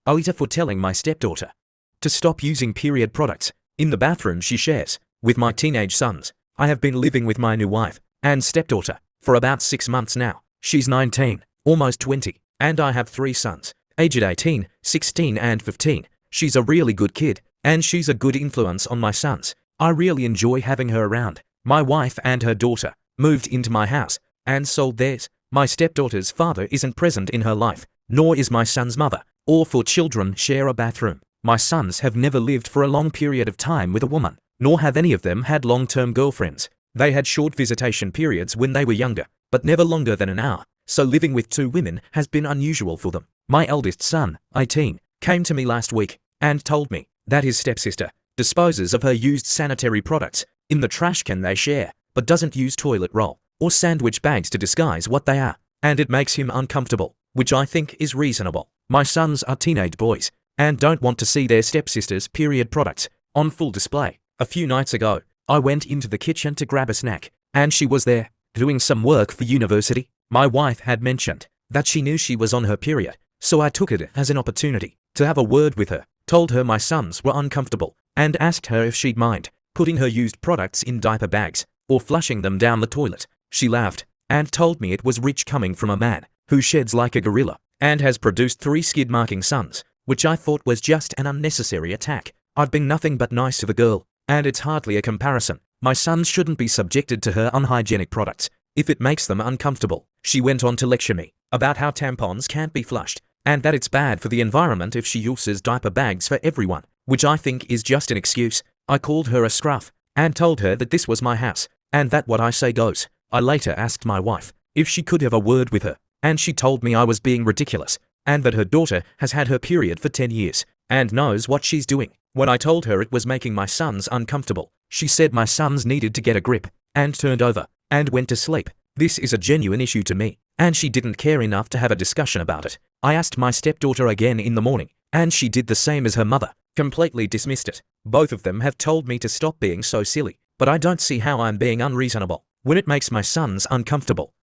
AITA for telling my stepdaughter to stop using period products in the bathroom she shares with my teenage sons. I have been living with my new wife and stepdaughter for about 6 months now. She's 19, almost 20, and I have 3 sons, aged 18, 16 and 15. She's a really good kid, and she's a good influence on my sons. I really enjoy having her around. My wife and her daughter moved into my house and sold theirs. My stepdaughter's father isn't present in her life, nor is my son's mother. All 4 children share a bathroom. My sons have never lived for a long period of time with a woman, nor have any of them had long-term girlfriends. They had short visitation periods when they were younger, but never longer than an hour, so living with 2 women has been unusual for them. My eldest son, 18, came to me last week and told me that his stepsister disposes of her used sanitary products in the trash can they share, but doesn't use toilet roll or sandwich bags to disguise what they are, and it makes him uncomfortable, which I think is reasonable. My sons are teenage boys and don't want to see their stepsister's period products on full display. A few nights ago, I went into the kitchen to grab a snack, and she was there, doing some work for university. My wife had mentioned that she knew she was on her period, so I took it as an opportunity to have a word with her, told her my sons were uncomfortable, and asked her if she'd mind putting her used products in diaper bags or flushing them down the toilet. She laughed and told me it was rich coming from a man who sheds like a gorilla and has produced 3 skid-marking sons, which I thought was just an unnecessary attack. I've been nothing but nice to the girl, and it's hardly a comparison. My sons shouldn't be subjected to her unhygienic products if it makes them uncomfortable. She went on to lecture me about how tampons can't be flushed, and that it's bad for the environment if she uses diaper bags for everyone, which I think is just an excuse. I called her a scruff and told her that this was my house, and that what I say goes. I later asked my wife if she could have a word with her, and she told me I was being ridiculous, and that her daughter has had her period for 10 years and knows what she's doing. When I told her it was making my sons uncomfortable, she said my sons needed to get a grip and turned over and went to sleep. This is a genuine issue to me, and she didn't care enough to have a discussion about it. I asked my stepdaughter again in the morning, and she did the same as her mother, completely dismissed it. Both of them have told me to stop being so silly, but I don't see how I'm being unreasonable when it makes my sons uncomfortable.